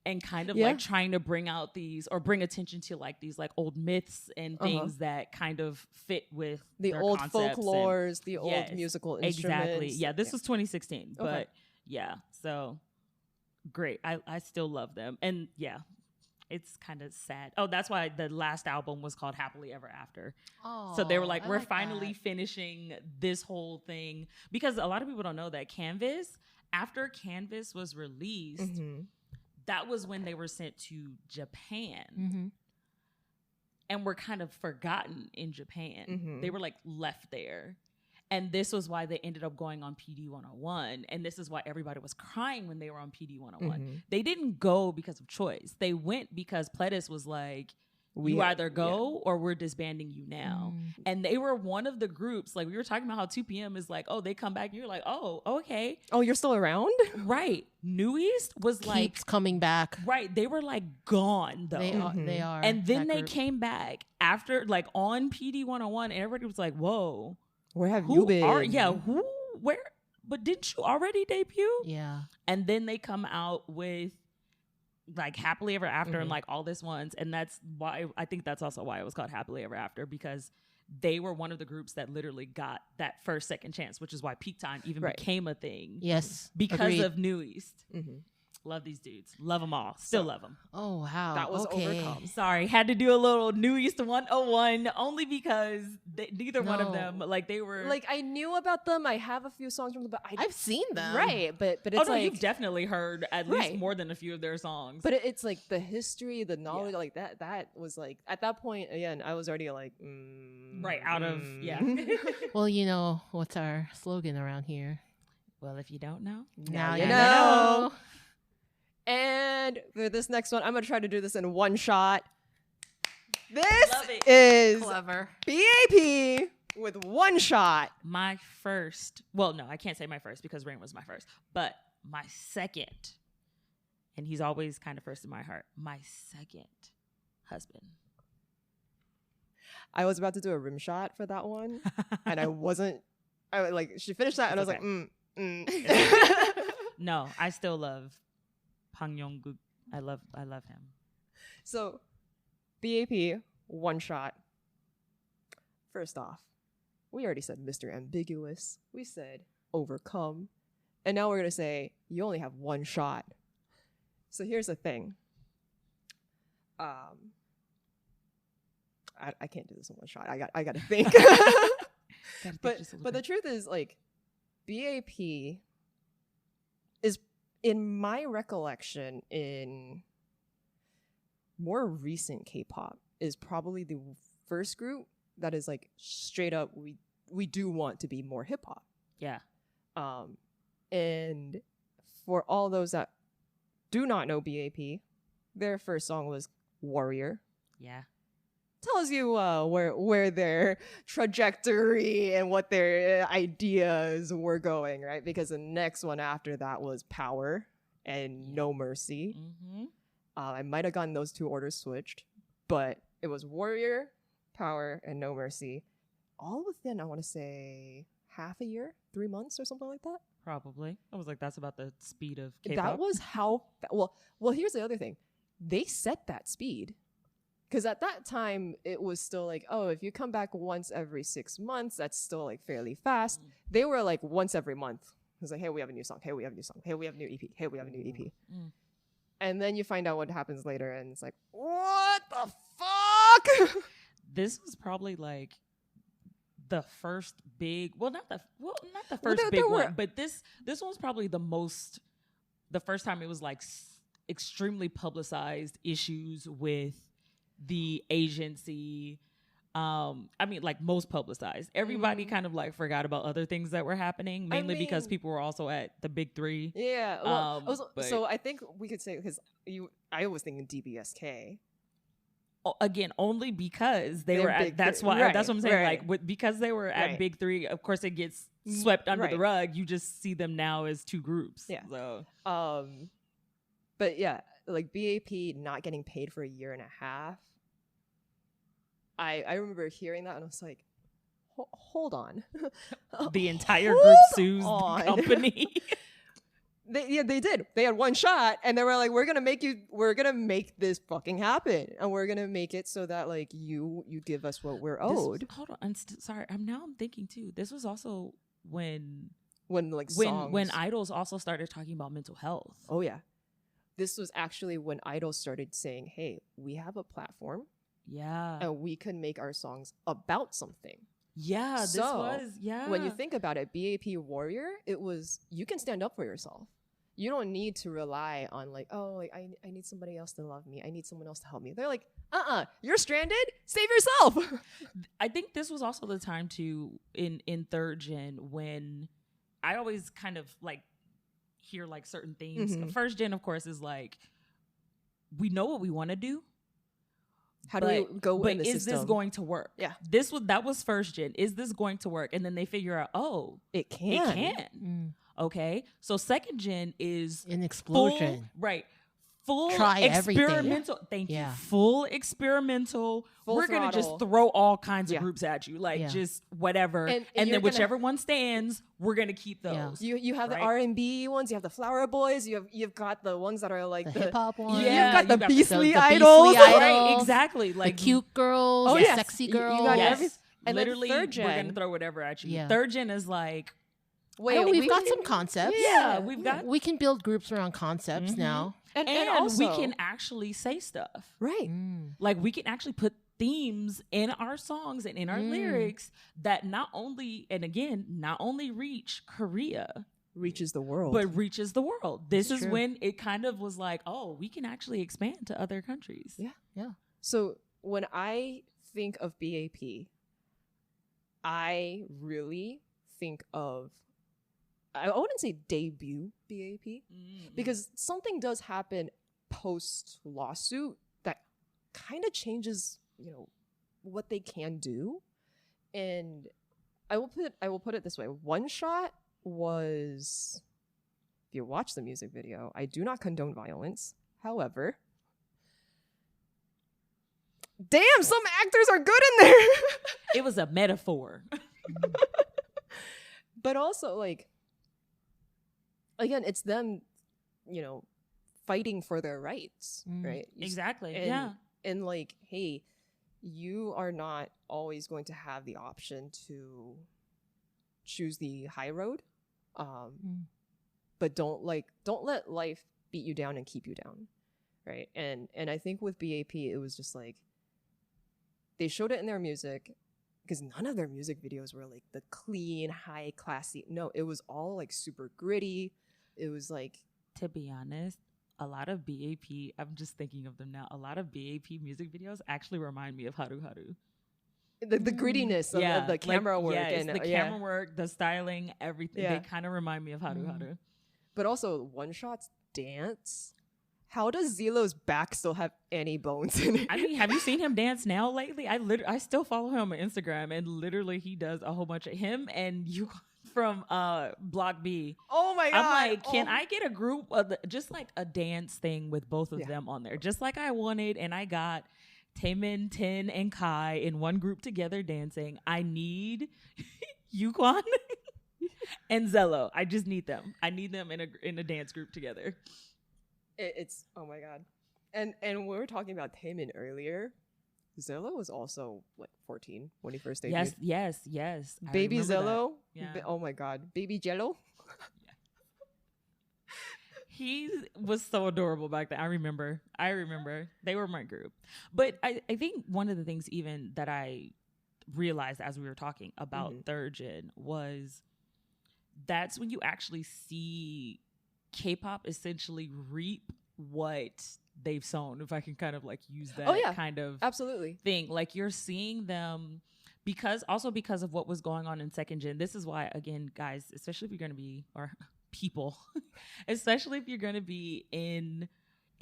Speaker 3: And kind of like trying to bring out these or bring attention to like these like old myths and things that kind of fit with
Speaker 1: the old folklores, the old musical instruments.
Speaker 3: Exactly. Yeah, this was 2016, but so great. I still love them, and it's kind of sad. Oh, that's why the last album was called Happily Ever After. Oh, so they were like, we're finally finishing this whole thing, because a lot of people don't know that after Canvas was released. That was when they were sent to Japan and were kind of forgotten in Japan. They were like left there. And this was why they ended up going on PD 101. And this is why everybody was crying when they were on PD 101. They didn't go because of choice. They went because Pledis was like, you either go or we're disbanding you now. And they were one of the groups, like we were talking about how 2 p.m. is like, they come back and you're like, oh, okay.
Speaker 1: Oh, you're still around?
Speaker 3: Right. New East was
Speaker 2: keeps coming back.
Speaker 3: Right. They were like gone though.
Speaker 2: They are.
Speaker 3: And then they came back after like on PD 101 and everybody was like, whoa.
Speaker 1: Where have you been?
Speaker 3: Where? But didn't you already debut?
Speaker 2: Yeah.
Speaker 3: And then they come out with like Happily Ever After and like all this ones, and that's why I think that's also why it was called Happily Ever After, because they were one of the groups that literally got that second chance, which is why Peak Time even became a thing.
Speaker 2: Yes,
Speaker 3: because of New East. Love these dudes. Love them all. Still love them.
Speaker 2: Oh, wow.
Speaker 1: That was Overcome.
Speaker 3: Sorry. Had to do a little New East 101 only because neither one of them, like they were.
Speaker 1: Like I knew about them. I have a few songs from them, but
Speaker 2: I've seen them.
Speaker 1: Right. But it's like.
Speaker 3: You've definitely heard at least more than a few of their songs.
Speaker 1: But it's like the history, the knowledge, like that was like, at that point, again, I was already like.
Speaker 3: Right. Out of,
Speaker 2: Well, you know, what's our slogan around here?
Speaker 3: Well, if you don't know.
Speaker 2: Now you know.
Speaker 1: And for this next one, I'm gonna try to do this in one shot. This
Speaker 3: Love it.
Speaker 1: is
Speaker 2: Clever.
Speaker 1: B.A.P. with one shot.
Speaker 3: My first, well, no, I can't say my first because Rain was my first, but my second, and he's always kind of first in my heart, my second husband.
Speaker 1: I was about to do a rim shot for that one, and I wasn't. She finished that, and I was
Speaker 3: okay.
Speaker 1: like,
Speaker 3: No, I still love Pang Yong-guk. I love him.
Speaker 1: So, B.A.P. one shot. First off, we already said Mr. Ambiguous. We said overcome. And now we're going to say you only have one shot. So here's the thing. I can't do this in one shot. I got to think. But the truth is, like, B.A.P. is, in my recollection, in more recent K-pop, is probably the first group that is like straight up we do want to be more hip hop.
Speaker 3: Yeah.
Speaker 1: And for all those that do not know B.A.P., their first song was Warrior.
Speaker 3: Yeah.
Speaker 1: Tells you where their trajectory and what their ideas were going, right? Because the next one after that was Power and No Mercy.
Speaker 3: Mm-hmm.
Speaker 1: I might have gotten those two orders switched, but it was Warrior, Power, and No Mercy. All within, I want to say, half a year, 3 months or something like that.
Speaker 3: Probably. I was like, that's about the speed of K-pop.
Speaker 1: That was how, well, here's the other thing. They set that speed. Because at that time, it was still like, oh, if you come back once every 6 months, that's still like fairly fast. They were like once every month. It was like, hey, we have a new song. Hey, we have a new song. Hey, we have a new EP. Hey, we have a new EP. And then you find out what happens later, and it's like, what the fuck?
Speaker 3: This was probably like the first big, not the first big one, but this one was probably the first time it was like extremely publicized issues with the agency. I mean, like most publicized. Everybody kind of like forgot about other things that were happening, mainly because people were also at the big three.
Speaker 1: Yeah. Well, so I think we could say, because I was thinking DBSK.
Speaker 3: Again, only because they were at, that's why, that's what I'm saying.
Speaker 1: Right.
Speaker 3: Like because they were at big three, of course it gets swept under the rug. You just see them now as two groups.
Speaker 1: Yeah.
Speaker 3: So,
Speaker 1: but yeah, like B.A.P. not getting paid for a year and a half. I remember hearing that and I was like, hold on.
Speaker 3: The entire group sues the company.
Speaker 1: They did. They had one shot and they were like, we're gonna make this fucking happen. And we're gonna make it so that like you give us what we're owed.
Speaker 3: Hold on. Sorry. I'm thinking too. This was also when idols also started talking about mental health.
Speaker 1: Oh yeah. This was actually when idols started saying, hey, we have a platform.
Speaker 3: Yeah.
Speaker 1: And we can make our songs about something.
Speaker 3: Yeah,
Speaker 1: when you think about it, B.A.P. Warrior, it was, you can stand up for yourself. You don't need to rely on like, oh, like I need somebody else to love me. I need someone else to help me. They're like, you're stranded. Save yourself.
Speaker 3: I think this was also the time to in third gen when I always kind of like hear like certain things. First gen, of course, is like, we know what we want to do.
Speaker 1: How do we go in the system?
Speaker 3: Is this going to work?
Speaker 1: Yeah.
Speaker 3: That was first gen. Is this going to work? And then they figure out, oh,
Speaker 1: it can.
Speaker 3: It can. Okay. So second gen is
Speaker 2: an explosion.
Speaker 3: Full
Speaker 2: try
Speaker 3: experimental.
Speaker 2: Everything.
Speaker 3: Thank you. Full experimental. We're
Speaker 1: throttle.
Speaker 3: gonna just throw all kinds of groups at you, like just whatever, and then whichever one stands, we're gonna keep those.
Speaker 1: Yeah. You have the R&B ones. You have the Flower Boys. You've got the ones that are like
Speaker 2: the hip hop ones.
Speaker 1: Yeah, you've got the Beastly Idols.
Speaker 3: Right, exactly. Like
Speaker 2: the cute girls, the sexy girls.
Speaker 1: You got everything. And
Speaker 3: literally,
Speaker 1: third gen,
Speaker 3: we're gonna throw whatever at you.
Speaker 2: Yeah.
Speaker 3: Third gen is like,
Speaker 2: we've got some concepts.
Speaker 3: Yeah,
Speaker 2: we can build groups around concepts now.
Speaker 3: And also, we can actually say stuff.
Speaker 1: Right.
Speaker 3: Like we can actually put themes in our songs and in our lyrics that not only reach Korea,
Speaker 1: reaches the world.
Speaker 3: But reaches the world. This is when it kind of was like, oh, we can actually expand to other countries.
Speaker 1: Yeah. Yeah. So when I think of B.A.P., I really think of, I wouldn't say debut B.A.P. Because something does happen post lawsuit that kind of changes, what they can do. And I will put it this way. One Shot was, if you watch the music video, I do not condone violence. However, damn, some actors are good in there.
Speaker 3: It was a metaphor.
Speaker 1: But also, like, again, it's them, fighting for their rights, right?
Speaker 3: Exactly.
Speaker 1: And, and like, hey, you are not always going to have the option to choose the high road. But don't let life beat you down and keep you down. Right. And I think with B.A.P, it was just like, they showed it in their music, because none of their music videos were like the clean, high classy. No, it was all like super gritty. It was like,
Speaker 3: to be honest, a lot of B.A.P, I'm just thinking of them now, a lot of B.A.P music videos actually remind me of Haru Haru.
Speaker 1: The grittiness of the camera work.
Speaker 3: Yes, and the camera work, the styling, everything.
Speaker 1: Yeah.
Speaker 3: They kind of remind me of Haru Haru.
Speaker 1: But also, One Shot's dance. How does Zilo's back still have any bones in it?
Speaker 3: I mean, have you seen him dance now lately? I still follow him on Instagram, and literally he does a whole bunch of him and you from Block B.
Speaker 1: Oh my god!
Speaker 3: I'm like, can I get a group of just like a dance thing with both of them on there, just like I wanted, and I got Taemin, Tin, and Kai in one group together dancing. I need Yukwon and Zello. I just need them. I need them in a dance group together.
Speaker 1: It's oh my god, and we were talking about Taemin earlier. Zello was also like 14 when he first debuted.
Speaker 3: Yes.
Speaker 1: Baby Zello.
Speaker 3: Yeah.
Speaker 1: Oh my god, Baby Jello.
Speaker 3: He was so adorable back then. I remember. They were my group. But I think one of the things even that I realized as we were talking about third gen was that's when you actually see K-pop essentially reap what they've sown, if I can kind of like use that kind of
Speaker 1: absolutely
Speaker 3: thing. Like you're seeing them because of what was going on in second gen. This is why, again, guys, especially if you're going to be, or people, especially if you're going to be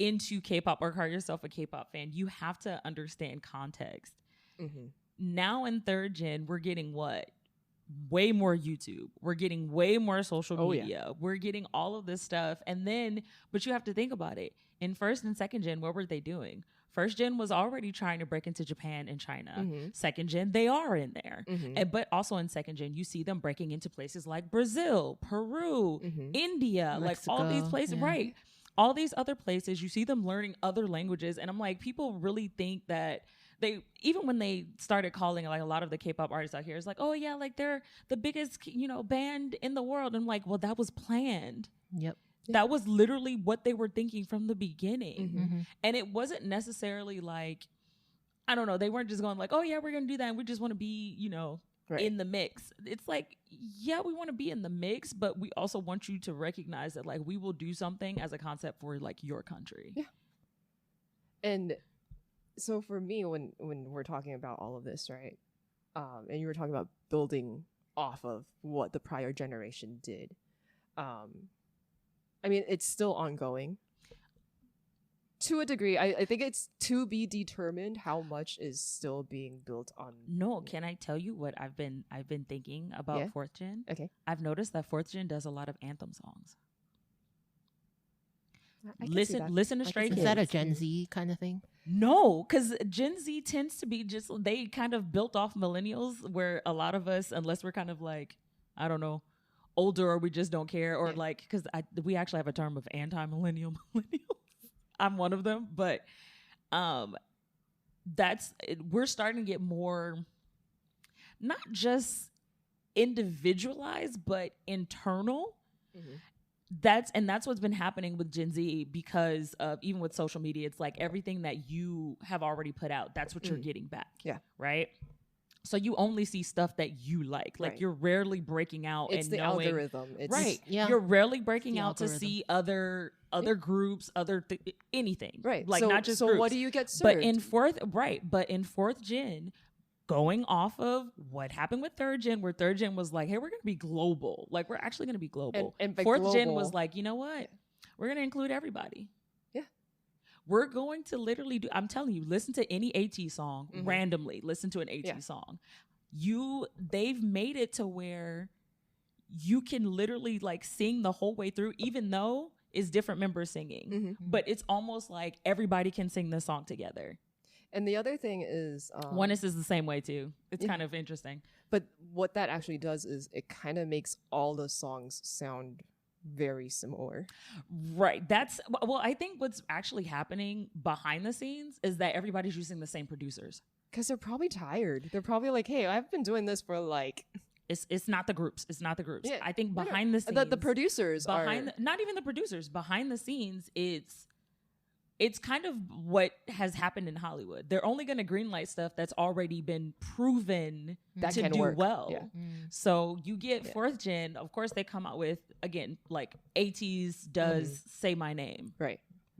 Speaker 3: into K-pop or call yourself a K-pop fan, you have to understand context. Now in third gen, we're getting what? Way more YouTube. We're getting way more social media. Yeah. We're getting all of this stuff. And then, but you have to think about it. In first and second gen, what were they doing? First gen was already trying to break into Japan and China. Second gen, they are in there. But also in second gen, you see them breaking into places like Brazil, Peru, India, Mexico, like all these places, right? All these other places, you see them learning other languages. And I'm like, people really think that even when they started calling like a lot of the K-pop artists out here, it's like, oh yeah, like they're the biggest, band in the world. I'm like, well, that was planned.
Speaker 2: Yep.
Speaker 3: That was literally what they were thinking from the beginning. And it wasn't necessarily like, I don't know, they weren't just going like, oh yeah, we're going to do that. And we just want to be, in the mix. It's like, yeah, we want to be in the mix, but we also want you to recognize that like we will do something as a concept for like your country.
Speaker 1: Yeah. And so for me, when we're talking about all of this, right, and you were talking about building off of what the prior generation did, I mean, it's still ongoing to a degree. I think it's to be determined how much is still being built on.
Speaker 3: No, can I tell you what I've been thinking about fourth gen?
Speaker 1: Okay,
Speaker 3: I've noticed that fourth gen does a lot of anthem songs.
Speaker 2: Listen to Stray Kids. Is that a Gen Z kind of thing?
Speaker 3: No, because Gen Z tends to be they kind of built off millennials, where a lot of us, unless we're kind of like, I don't know, older or we just don't care, or like, because we actually have a term of anti-millennial millennials. I'm one of them, but we're starting to get more, not just individualized, but internal. That's what's been happening with Gen Z, because of even with social media, it's like everything that you have already put out, that's what you're getting back. Yeah. Right. So you only see stuff that you like you're rarely breaking out.
Speaker 1: It's
Speaker 3: and
Speaker 1: the
Speaker 3: knowing,
Speaker 1: algorithm. It's,
Speaker 3: right. Yeah. You're rarely breaking out to see other groups, anything.
Speaker 1: Right.
Speaker 3: Like not just
Speaker 1: so
Speaker 3: groups.
Speaker 1: What do you get served?
Speaker 3: But in fourth gen, going off of what happened with third gen, where third gen was like, hey, we're going to be global. Like, we're actually going to be global. And fourth gen was like, you know what? We're going to include everybody.
Speaker 1: Yeah.
Speaker 3: we're going to literally do, I'm telling you, listen to any AT song, randomly listen to an AT song. They've made it to where you can literally like sing the whole way through, even though it's different members singing, but it's almost like everybody can sing the song together.
Speaker 1: And the other thing is
Speaker 3: Oneness is the same way too. It's kind of interesting.
Speaker 1: But what that actually does is it kind of makes all the songs sound very similar.
Speaker 3: Right. I think what's actually happening behind the scenes is that everybody's using the same producers.
Speaker 1: Because they're probably tired. They're probably like, hey, I've been doing this for like...
Speaker 3: It's not the groups. It's not the groups.
Speaker 1: Yeah,
Speaker 3: I think behind the scenes...
Speaker 1: The producers
Speaker 3: not even the producers. Behind the scenes, it's kind of what has happened in Hollywood. They're only going to greenlight stuff that's already been proven to do work. Well. Yeah. So you get fourth gen. Of course, they come out with, again, like ATEEZ does Say My Name.
Speaker 1: Right.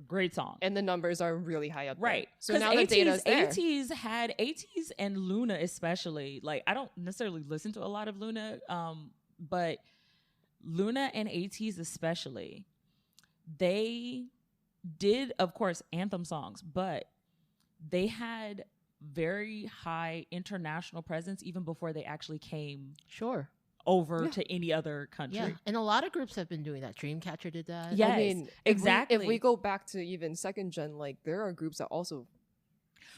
Speaker 3: Great song.
Speaker 1: And the numbers are really high up there.
Speaker 3: Right.
Speaker 1: So now the data's there.
Speaker 3: ATEEZ and Luna especially. Like, I don't necessarily listen to a lot of Luna, but Luna and ATEEZ especially, they did, of course, anthem songs, but they had very high international presence even before they actually came over to any other country.
Speaker 2: Yeah, and a lot of groups have been doing that. Dreamcatcher did that.
Speaker 3: Yes,
Speaker 1: I mean,
Speaker 3: exactly.
Speaker 1: If we go back to even second gen, like there are groups that also...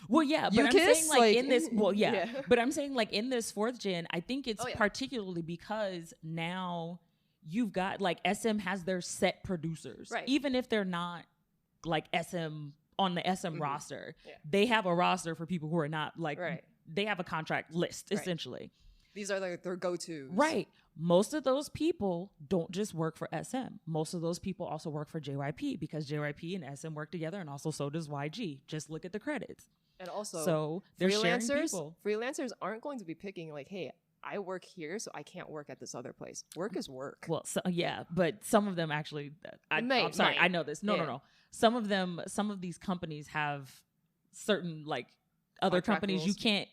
Speaker 3: Well, yeah, but I'm saying like in this, but I'm saying like in this fourth gen, I think it's particularly because now you've got like SM has their set producers, right? Even if they're not like SM on the SM roster, they have a roster for people who are not like, they have a contract list essentially.
Speaker 1: These are like their go-tos.
Speaker 3: Right. Most of those people don't just work for SM. Most of those people also work for JYP because JYP and SM work together, and also so does YG. Just look at the credits.
Speaker 1: And also,
Speaker 3: so they're
Speaker 1: freelancers aren't going to be picking like, hey, I work here, so I can't work at this other place. Work is work.
Speaker 3: Well, but some of them actually, I'm sorry, I know this. No. Some of these companies have certain like other companies you can't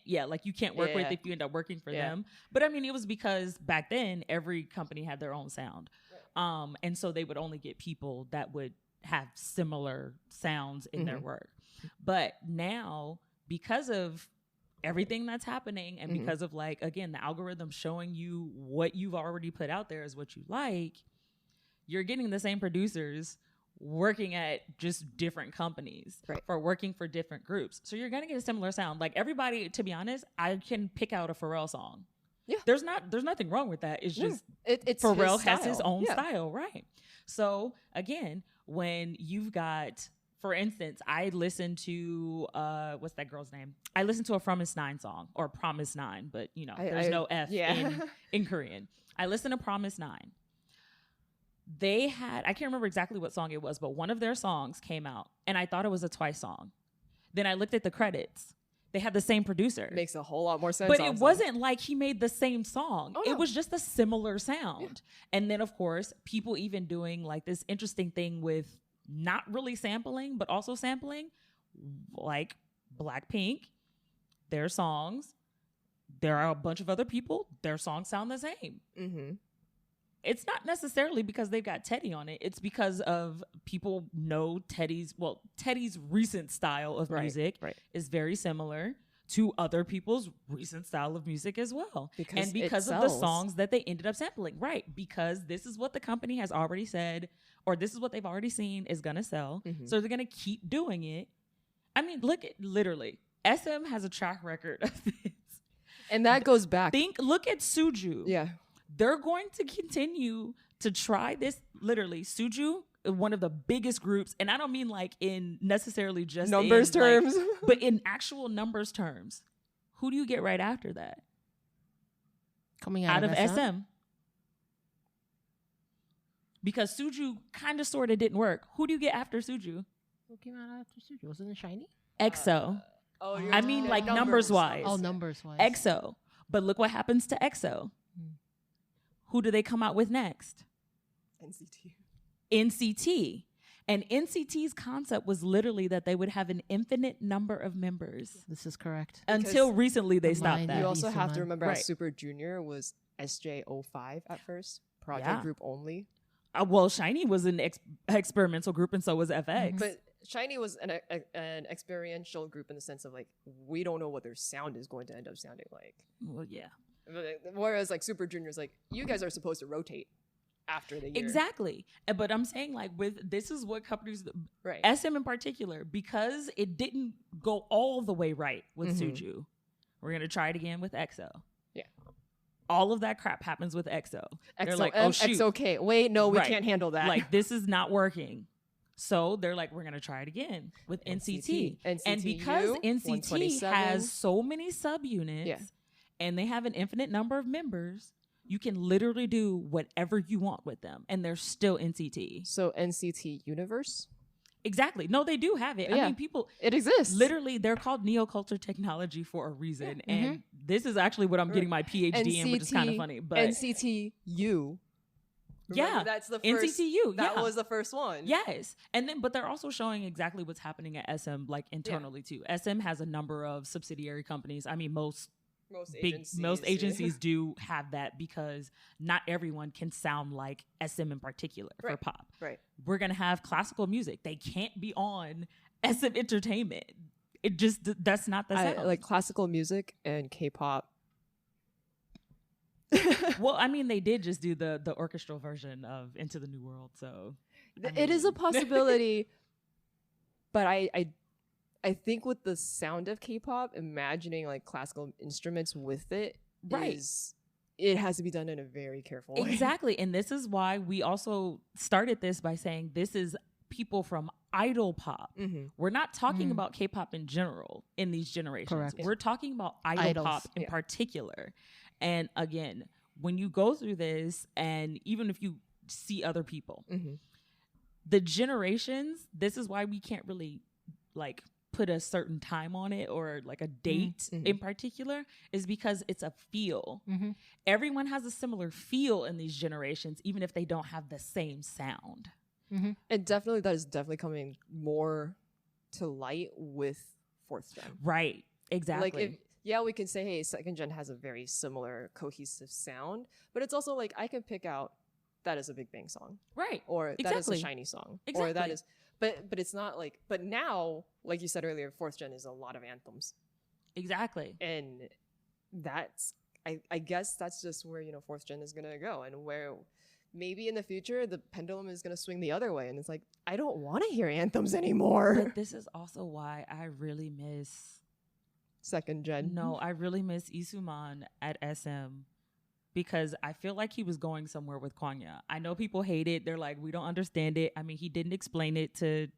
Speaker 3: work with if you end up working for them. But I mean, it was because back then every company had their own sound. And so they would only get people that would have similar sounds in their work. But now, because of everything that's happening and because of like, again, the algorithm showing you what you've already put out there is what you like, you're getting the same producers working at just different companies for working for different groups. So you're going to get a similar sound. Like everybody, to be honest, I can pick out a Pharrell song. Yeah. There's nothing wrong with that. It's just Pharrell has his own style. Right. So again, when you've got, for instance, I listened to, what's that girl's name? I listened to a Promise 9 song, or Promise 9, but you know, there's no F in Korean. I listened to Promise 9. They had, I can't remember exactly what song it was, but one of their songs came out and I thought it was a Twice song. Then I looked at the credits. They had the same producer.
Speaker 1: Makes a whole lot more sense.
Speaker 3: But it wasn't like he made the same song. Oh, no. It was just a similar sound. Yeah. And then, of course, people even doing like this interesting thing with not really sampling, but also sampling, like Blackpink, their songs. There are a bunch of other people. Their songs sound the same. Mm-hmm. It's not necessarily because they've got Teddy on it. It's because of people know Teddy's recent style of music is very similar to other people's recent style of music as well. Because of the songs that they ended up sampling. Right. Because this is what the company has already said, or this is what they've already seen is going to sell. Mm-hmm. So they're going to keep doing it. I mean, literally, SM has a track record of this.
Speaker 1: And that goes back.
Speaker 3: Look at Suju.
Speaker 1: Yeah.
Speaker 3: They're going to continue to try this. Literally, Suju, one of the biggest groups, and I don't mean like in necessarily just
Speaker 1: numbers terms,
Speaker 3: but in actual numbers terms. Who do you get right after that?
Speaker 2: Coming out of SM?
Speaker 3: Because Suju kind of sort of didn't work. Who do you get after Suju?
Speaker 2: Who came out after Suju? Wasn't it Shiny?
Speaker 3: EXO. I mean, like numbers wise.
Speaker 2: Oh, numbers wise.
Speaker 3: EXO. But look what happens to EXO. Who do they come out with next? NCT. And NCT's concept was literally that they would have an infinite number of members.
Speaker 2: This is correct.
Speaker 3: Until recently, they stopped that.
Speaker 1: You also have to remember Super Junior was SJ05 at first. Project group only.
Speaker 3: Well, Shiny was an experimental group, and so was FX.
Speaker 1: But SHINee was an experiential group in the sense of like we don't know what their sound is going to end up sounding like.
Speaker 3: Well, yeah.
Speaker 1: Whereas like Super Junior's like you guys are supposed to rotate after the year.
Speaker 3: Exactly. But I'm saying like this is what companies,
Speaker 1: right?
Speaker 3: SM in particular, because it didn't go all the way right with Suju. We're gonna try it again with EXO.
Speaker 1: Yeah.
Speaker 3: All of that crap happens with EXO. They're
Speaker 1: EXO,
Speaker 3: like, oh shoot,
Speaker 1: EXO-K. Wait, no, we can't handle that.
Speaker 3: Like this is not working. So they're like, we're gonna try it again with NCT. And because NCT has so many subunits and they have an infinite number of members, you can literally do whatever you want with them, and they're still NCT.
Speaker 1: So NCT Universe?
Speaker 3: Exactly. No, they do have it.
Speaker 1: Yeah.
Speaker 3: I mean, people...
Speaker 1: It exists.
Speaker 3: Literally, they're called neoculture technology for a reason. Yeah. And this is actually what I'm getting my PhD in, which is kind of funny. But
Speaker 1: NCTU.
Speaker 3: Yeah.
Speaker 1: That's the first...
Speaker 3: NCTU.
Speaker 1: That was the first one.
Speaker 3: Yes. And then, but they're also showing exactly what's happening at SM, like internally too. SM has a number of subsidiary companies. I mean, most agencies do have that because not everyone can sound like SM in particular for pop.
Speaker 1: Right.
Speaker 3: We're going to have classical music. They can't be on SM Entertainment. It just, that's not the sound.
Speaker 1: Like classical music and K-pop.
Speaker 3: Well, I mean, they did just do the orchestral version of Into the New World. So
Speaker 1: it is a possibility, but I think with the sound of K-pop, imagining like classical instruments with it it has to be done in a very careful way.
Speaker 3: Exactly. And this is why we also started this by saying this is people from idol pop. We're not talking about K-pop in general in these generations.
Speaker 2: Correct.
Speaker 3: We're talking about idol pop in particular. And again, when you go through this, and even if you see other people, the generations, this is why we can't really like put a certain time on it or like a date in particular, is because it's a feel. Everyone has a similar feel in these generations, even if they don't have the same sound.
Speaker 1: And definitely that is definitely coming more to light with fourth gen.
Speaker 3: Right. Exactly.
Speaker 1: Like we can say, hey, second gen has a very similar cohesive sound, but it's also like I can pick out that is a Big Bang song.
Speaker 3: Right.
Speaker 1: Or that is a SHINee song.
Speaker 3: Exactly.
Speaker 1: Or that is but it's not like, but now, like you said earlier, fourth gen is a lot of anthems.
Speaker 3: Exactly.
Speaker 1: And that's I guess that's just where, fourth gen is gonna go, and where maybe in the future the pendulum is gonna swing the other way, and it's like I don't want to hear anthems anymore.
Speaker 3: But this is also why I really miss
Speaker 1: second gen.
Speaker 3: No, I really miss Isuman at SM, because I feel like he was going somewhere with Kwangya. I know people hate it. They're like, we don't understand it. I mean, he didn't explain it to,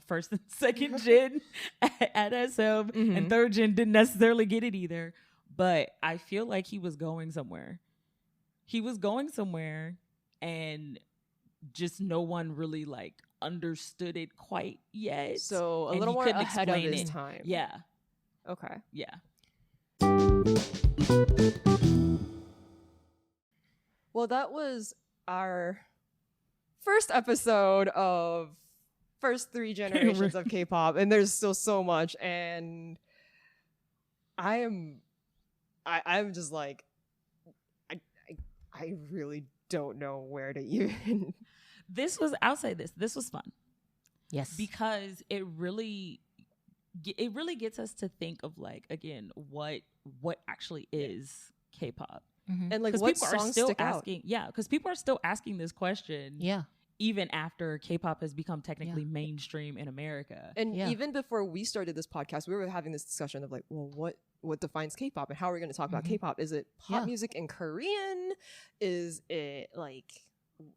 Speaker 3: first and second gen at SM, and third gen didn't necessarily get it either. But I feel like he was going somewhere. He was going somewhere, and just no one really like understood it quite yet.
Speaker 1: So a little more ahead of his time.
Speaker 3: Yeah.
Speaker 1: Okay.
Speaker 3: Yeah.
Speaker 1: Well, that was our first episode of first 3 generations of K-pop, and there's still so much, and I'm just like I really don't know where to even.
Speaker 3: I'll say this was fun.
Speaker 2: Yes.
Speaker 3: Because it really gets us to think of like, again, what actually is K-pop.
Speaker 1: And like what songs stick out?
Speaker 3: Because people are still asking this question.
Speaker 2: Yeah.
Speaker 3: Even after K-pop has become technically mainstream in America.
Speaker 1: And even before we started this podcast, we were having this discussion of like, well, what defines K-pop, and how are we going to talk about K-pop? Is it pop music in Korean? Is it like,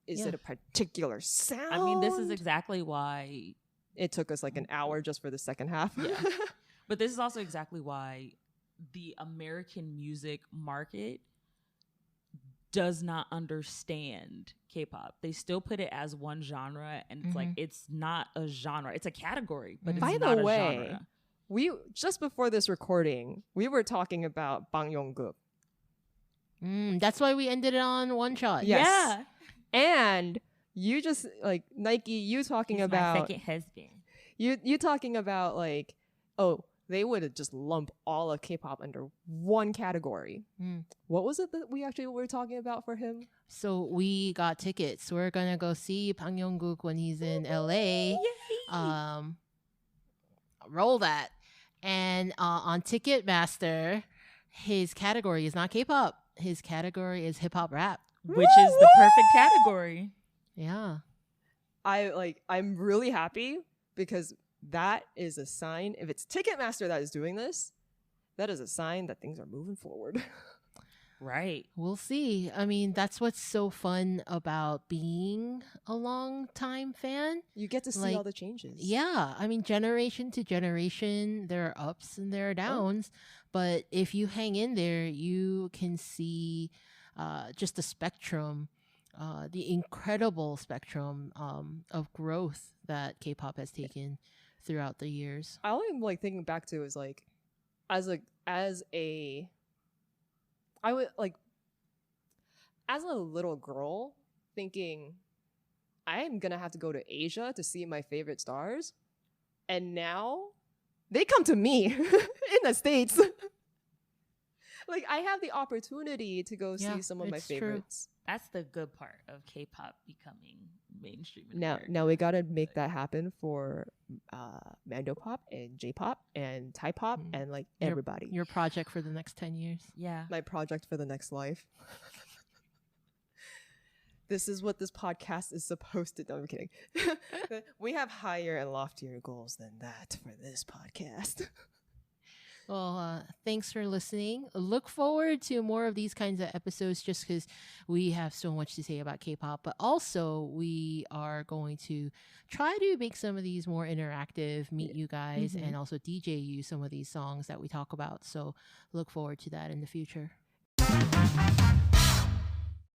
Speaker 1: is it a particular sound?
Speaker 3: I mean, this is exactly why
Speaker 1: it took us like an hour just for the second half.
Speaker 3: Yeah. But this is also exactly why the American music market does not understand K-pop. They still put it as one genre, and it's like, it's not a genre. It's a category, but it's not a genre.
Speaker 1: We just before this recording, we were talking about Bang Yong-guk.
Speaker 2: That's why we ended it on one shot.
Speaker 1: Yes.
Speaker 3: Yeah.
Speaker 1: And you just like Nyke, you talking
Speaker 3: He's
Speaker 1: about
Speaker 3: my second husband.
Speaker 1: You talking about like, oh, they would have just lumped all of K-pop under one category. What was it that we actually were talking about for him?
Speaker 2: So we got tickets. We're gonna go see Bang Yong-guk when he's in LA Roll that. And on Ticketmaster, his category is not K-pop. His category is hip hop rap,
Speaker 3: which is the perfect category.
Speaker 2: Yeah.
Speaker 1: I'm really happy because that is a sign. If it's Ticketmaster that is doing this, that is a sign that things are moving forward.
Speaker 3: Right.
Speaker 2: We'll see. I mean, that's what's so fun about being a long time fan.
Speaker 1: You get to see all the changes.
Speaker 2: Yeah. I mean, generation to generation, there are ups and there are downs. But if you hang in there, you can see just the spectrum, the incredible spectrum of growth that K-pop has taken throughout the years.
Speaker 1: All I'm thinking back to is as a little girl thinking I am gonna have to go to Asia to see my favorite stars, and now they come to me in the States. I have the opportunity to go see some of my favorites.
Speaker 3: True. That's the good part of K-pop becoming mainstream.
Speaker 1: Now we gotta make that happen for Mandopop and J-pop and Thai pop and everybody.
Speaker 2: Your project for the next 10 years.
Speaker 3: Yeah.
Speaker 1: My project for the next life. This is what this podcast is supposed to do. No, I'm kidding. We have higher and loftier goals than that for this podcast.
Speaker 2: Well, thanks for listening. Look forward to more of these kinds of episodes just because we have so much to say about K-pop. But also, we are going to try to make some of these more interactive, meet you guys, and also DJ you some of these songs that we talk about. So look forward to that in the future.